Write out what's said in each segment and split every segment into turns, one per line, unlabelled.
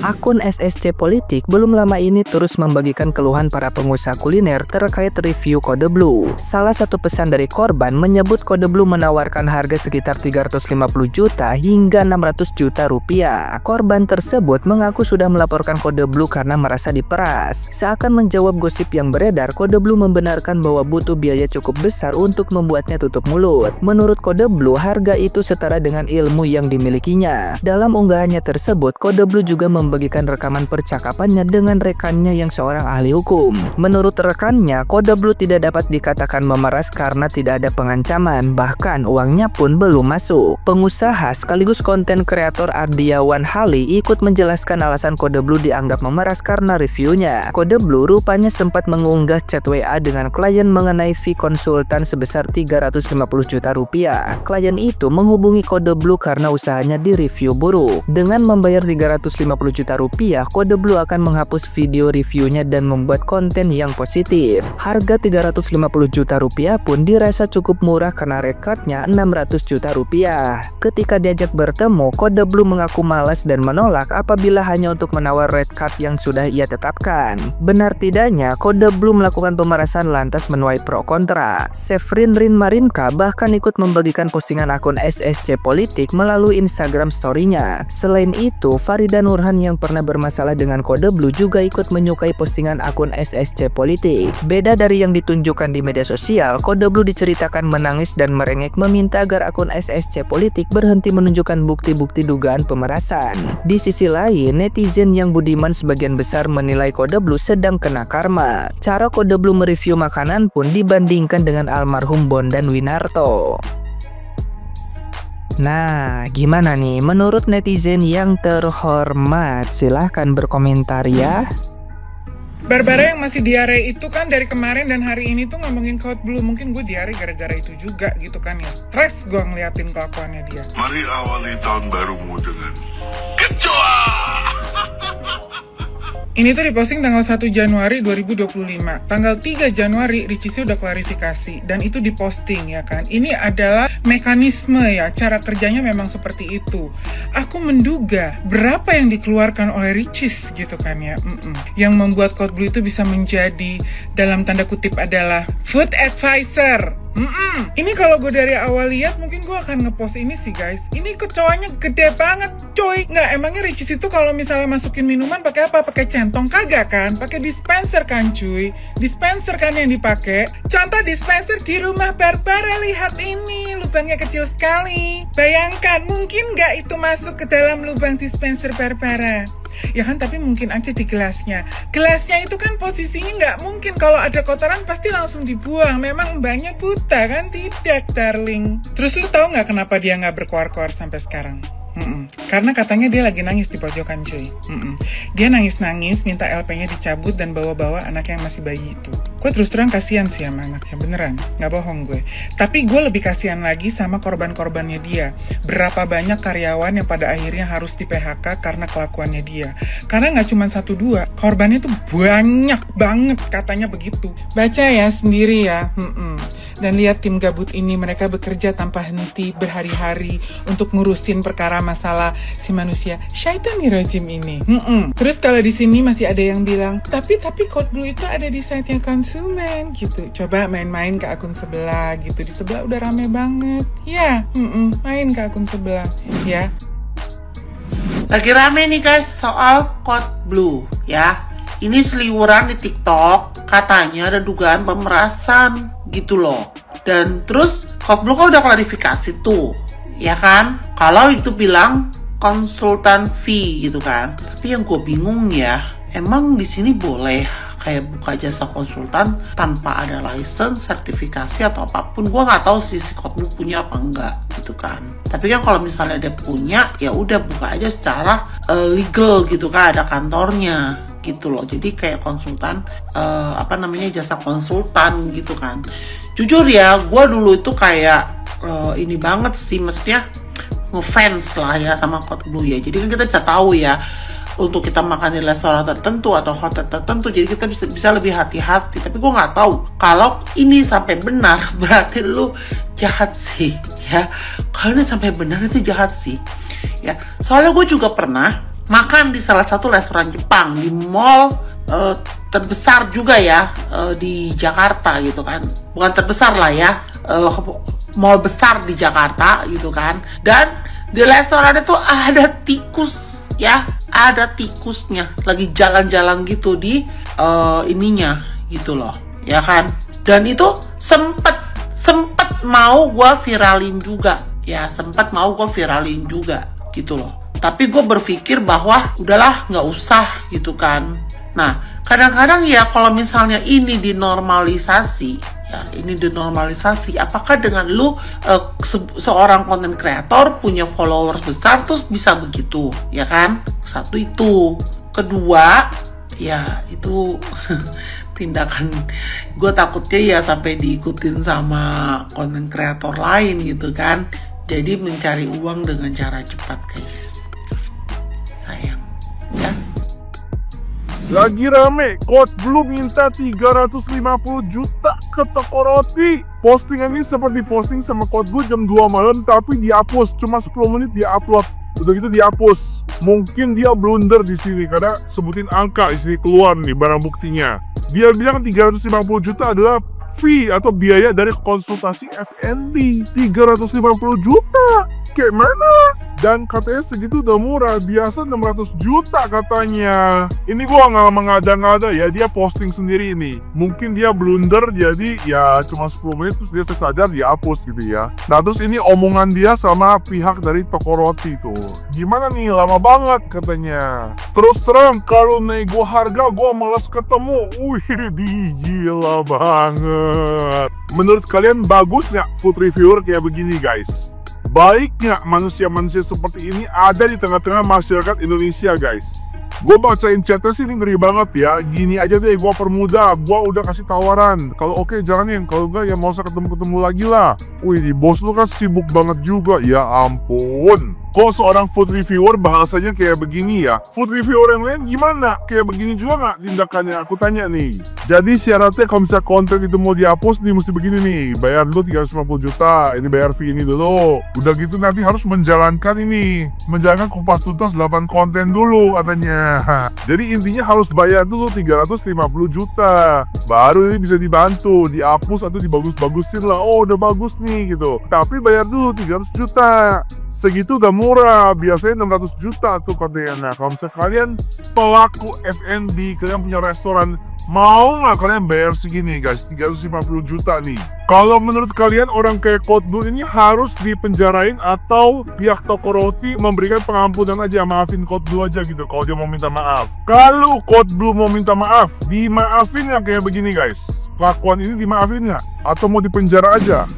Akun SSC Politik belum lama ini terus membagikan keluhan para pengusaha kuliner terkait review Kode Blue. Salah satu pesan dari korban menyebut Kode Blue menawarkan harga sekitar 350 juta hingga 600 juta rupiah. Korban tersebut mengaku sudah melaporkan Kode Blue karena merasa diperas. Seakan menjawab gosip yang beredar, Kode Blue membenarkan bahwa butuh biaya cukup besar untuk membuatnya tutup mulut. Menurut Kode Blue, harga itu setara dengan ilmu yang dimilikinya. Dalam unggahannya tersebut, Kode Blue juga membagikan rekaman percakapannya dengan rekannya yang seorang ahli hukum. Menurut rekannya, Kode Blue tidak dapat dikatakan memeras karena tidak ada pengancaman, bahkan uangnya pun belum masuk. Pengusaha sekaligus konten kreator Ardiawan Hali ikut menjelaskan alasan Kode Blue dianggap memeras karena reviewnya. Kode Blue rupanya sempat mengunggah chat WA dengan klien mengenai fee konsultan sebesar 350 juta rupiah. Klien itu menghubungi Kode Blue karena usahanya direview buruk. Dengan membayar 350 juta rupiah, Kode Blue akan menghapus video reviewnya dan membuat konten yang positif. Harga 350 juta rupiah pun dirasa cukup murah karena red cardnya 600 juta rupiah. Ketika diajak bertemu, Kode Blue mengaku malas dan menolak apabila hanya untuk menawar red card yang sudah ia tetapkan. Benar tidaknya, Kode Blue melakukan pemerasan lantas menuai pro kontra. Sevrin Rin Marinka bahkan ikut membagikan postingan akun SSC Politik melalui Instagram story-nya. Selain itu, Farida Nurhan yang pernah bermasalah dengan Kode Blue juga ikut menyukai postingan akun SSC Politik. Beda dari yang ditunjukkan di media sosial, Kode Blue diceritakan menangis dan merengek meminta agar akun SSC Politik berhenti menunjukkan bukti-bukti dugaan pemerasan. Di sisi lain, netizen yang budiman sebagian besar menilai Kode Blue sedang kena karma. Cara Kode Blue mereview makanan pun dibandingkan dengan almarhum Bondan Winarto. Nah, gimana nih menurut netizen yang terhormat? Silahkan berkomentar ya.
Barbara yang masih diare itu kan dari kemarin dan hari ini tuh ngomongin Kode Blue. Mungkin gue diare gara-gara itu juga gitu kan ya. Stres gue ngeliatin kelakuannya dia.
Mari awali tahun barumu dengan kecoa.
Ini tuh diposting tanggal 1 Januari 2025. Tanggal 3 Januari Ricis udah klarifikasi dan itu diposting ya kan. Ini adalah mekanisme ya, cara kerjanya memang seperti itu. Aku menduga berapa yang dikeluarkan oleh Ricis gitu kan ya. Yang membuat Kode Blue itu bisa menjadi dalam tanda kutip adalah food advisor. Ini kalau gue dari awal lihat mungkin gue akan ngepost ini sih guys. Ini kecoanya gede banget coy. Nggak, emangnya Ricis itu kalau misalnya masukin minuman pakai apa? Pakai centong? Kagak kan? Pakai dispenser kan cuy. Dispenser kan yang dipakai. Contoh dispenser di rumah Barbara, lihat ini lubangnya kecil sekali. Bayangkan mungkin nggak itu masuk ke dalam lubang dispenser Barbara. Ya kan, tapi mungkin aja di gelasnya. Gelasnya itu kan posisinya nggak mungkin. Kalau ada kotoran pasti langsung dibuang. Memang mbaknya buta kan? Tidak, darling. Terus lu tahu nggak kenapa dia nggak berkoar-koar sampai sekarang? Karena katanya dia lagi nangis di pojokan cuy. Dia nangis-nangis minta LP-nya dicabut dan bawa-bawa anak yang masih bayi itu. Gue terus terang kasihan sih sama anaknya, beneran, nggak bohong gue. Tapi gue lebih kasihan lagi sama korban-korbannya dia. Berapa banyak karyawan yang pada akhirnya harus di PHK karena kelakuannya dia. Karena nggak cuma 1-2, korbannya tuh banyak banget katanya begitu. Baca ya sendiri ya. Dan lihat tim gabut ini, mereka bekerja tanpa henti berhari-hari untuk ngurusin perkara masalah si manusia syaitanirrajim ini. Terus kalau di sini masih ada yang bilang, tapi Kode Blue itu ada di site-nya konsumen gitu. Coba main-main ke akun sebelah gitu. Di sebelah udah rame banget. Ya, main ke akun sebelah ya.
Lagi rame nih guys soal Kode Blue ya. Ini seliweran di TikTok, katanya ada dugaan pemerasan gitu loh. Dan terus Kode Blue kan udah klarifikasi tuh, ya kan? Kalau itu bilang konsultan fee gitu kan. Tapi yang gue bingung ya, emang di sini boleh kayak buka jasa konsultan tanpa ada license, sertifikasi atau apapun? Gue nggak tahu sih si Kode Blue punya apa enggak gitu kan. Tapi kan kalau misalnya dia punya, ya udah buka aja secara legal gitu kan, ada kantornya gitu loh. Jadi kayak konsultan jasa konsultan gitu kan. Jujur ya, gue dulu itu kayak ini banget sih, maksudnya ngefans lah ya sama Kode Blue ya. Jadi kan kita bisa tahu ya untuk kita makan di restoran tertentu atau hotel tertentu, jadi kita bisa lebih hati-hati. Tapi gue nggak tahu kalau ini sampai benar, berarti lu jahat sih ya. Kalau ini sampai benar itu jahat sih ya. Soalnya gue juga pernah makan di salah satu restoran Jepang di mall terbesar juga ya di Jakarta gitu kan. Bukan terbesar lah ya, mall besar di Jakarta gitu kan. Dan di restoran itu ada tikus ya, ada tikusnya lagi jalan-jalan gitu di ininya gitu loh ya kan. Dan itu sempet mau gue viralin juga ya, gitu loh. Tapi gue berpikir bahwa udahlah nggak usah gitu kan. Nah kadang-kadang ya kalau misalnya ini dinormalisasi, apakah dengan lu seorang content creator punya followers besar terus bisa begitu ya kan? Satu itu. Kedua ya itu tindakan gue takutnya ya sampai diikutin sama content creator lain gitu kan. Jadi mencari uang dengan cara cepat guys. Sayang ya.
Lagi rame, Code Blue minta 350 juta ke toko roti. Postingan ini sempat diposting sama Code Blue jam 2 malam tapi dihapus, cuma 10 menit dia upload. Udah gitu dihapus. Mungkin dia blunder di sini karena sebutin angka di sini keluar nih barang buktinya. Dia bilang 350 juta adalah fee atau biaya dari konsultasi FNB. 350 juta. Kayak mana? Dan katanya segitu udah murah, biasa 600 juta katanya. Ini gua nggak mengada-ngada ya, dia posting sendiri ini. Mungkin dia blunder jadi ya cuma 10 menit terus dia sadar dia hapus gitu ya. Nah terus ini omongan dia sama pihak dari toko roti tuh. Gimana nih, lama banget katanya. Terus terang kalau nego harga gua malas ketemu. Wih gila banget. Menurut kalian bagus nggak food reviewer kayak begini guys? Baik nggak manusia-manusia seperti ini ada di tengah-tengah masyarakat Indonesia guys? Gue bacain chatnya sih ini ngeri banget ya. Gini aja deh, gue permudah, gue udah kasih tawaran. Kalau oke jalanin, kalau enggak ya mau usah ketemu-ketemu lagi lah. Wih, di bos lu kan sibuk banget juga, ya ampun. Kok seorang food reviewer bahasanya kayak begini ya? Food reviewer yang lain gimana? Kayak begini juga nggak tindakannya? Aku tanya nih. Jadi syaratnya kalau misalnya konten itu mau dihapus nih mesti begini nih. Bayar dulu 350 juta, ini bayar fee ini dulu. Udah gitu nanti harus menjalankan ini. Menjalankan kupas tuntas 8 konten dulu katanya. Jadi intinya harus bayar dulu 350 juta. Baru ini bisa dibantu, dihapus atau dibagus-bagusin lah. Oh udah bagus nih gitu. Tapi bayar dulu 300 juta. Segitu udah murah, biasanya 600 juta tuh kontennya. Nah kalau misalnya kalian pelaku F&B, kalian punya restoran, mau nggak kalian bayar segini guys, 350 juta nih? Kalau menurut kalian orang kayak Code Blue ini harus dipenjarain atau pihak toko roti memberikan pengampunan aja, maafin Code Blue aja gitu kalau dia mau minta maaf? Kalau Code Blue mau minta maaf, dimaafin nggak kayak begini guys? Kelakuan ini dimaafin nggak? Atau mau dipenjara aja?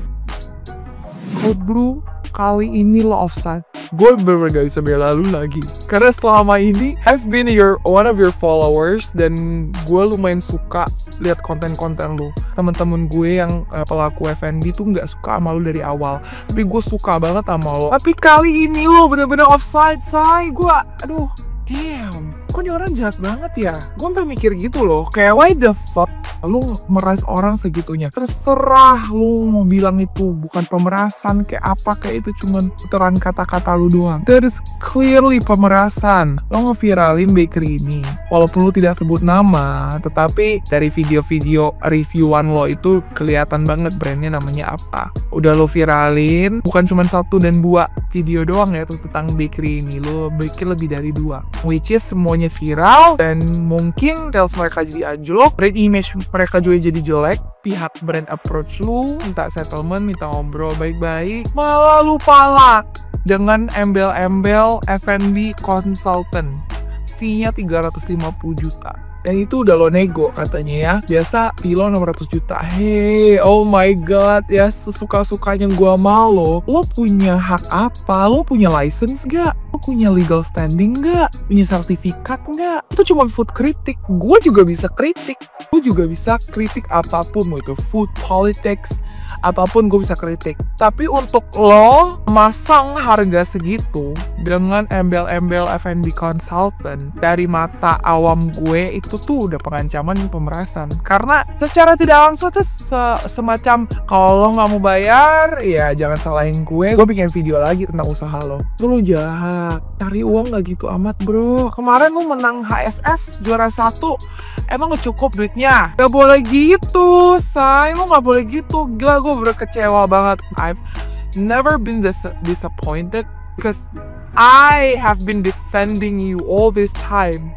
Code Blue kali ini lo offside. Gue bener gak bisa bela lu lagi karena selama ini I've been one of your followers dan gue lumayan suka lihat konten-konten lu. Temen-temen gue yang pelaku F&B tuh nggak suka sama lu dari awal, tapi gue suka banget sama lo. Tapi kali ini lo bener-bener offside say. Gue aduh damn, kok ini orang jahat banget ya? Gue sampai mikir gitu loh, kayak why the fuck lu meras orang segitunya? Terserah lu mau bilang itu bukan pemerasan kayak apa, kayak itu cuman putaran kata-kata lu doang. That is clearly pemerasan. Lo ngeviralin bakery ini walaupun lu tidak sebut nama, tetapi dari video-video reviewan lo itu kelihatan banget brandnya namanya apa. Udah lo viralin, bukan cuma 1 dan 2 video doang ya tuh tentang bakery ini, lo bikin lebih dari 2, which is semuanya viral dan mungkin sales mereka jadi anjlok, brand image mereka juga jadi jelek. Pihak brand approach lu, minta settlement, minta ngobrol baik-baik, malah lu palak dengan embel-embel F&B consultant, fee-nya 350 juta. Dan itu udah lo nego katanya ya. Biasa kilo 600 juta. Hey, oh my god ya, sesuka-sukanya gua sama lo punya hak apa? Lo punya license gak? Lo punya legal standing gak? Punya sertifikat gak? Itu cuma food kritik. Gue juga bisa kritik. Gue juga bisa kritik apapun, mau itu food, politics, apapun gue bisa kritik. Tapi untuk lo masang harga segitu dengan embel-embel F&B consultant, dari mata awam gue itu tuh udah pengancaman pemerasan. Karena secara tidak langsung tuh semacam kalau lo nggak mau bayar ya jangan salahin gue bikin video lagi tentang usaha lo. Itu lo jahat. Ya, cari uang gak gitu amat bro. Kemarin lu menang HSS juara 1. Emang gak cukup duitnya? Gak boleh gitu, say. Lu gak boleh gitu. Gila, gue bener kecewa banget. I've never been this disappointed because I have been defending you all this time.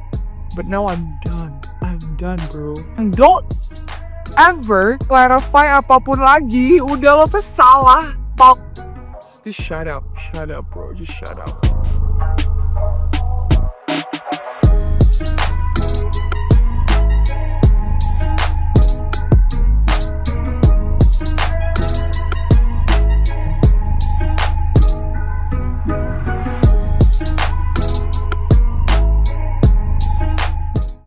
But now I'm done. I'm done, bro. And don't ever clarify apapun lagi. Udah, lo tuh salah. Just shut up, bro. Just shut up.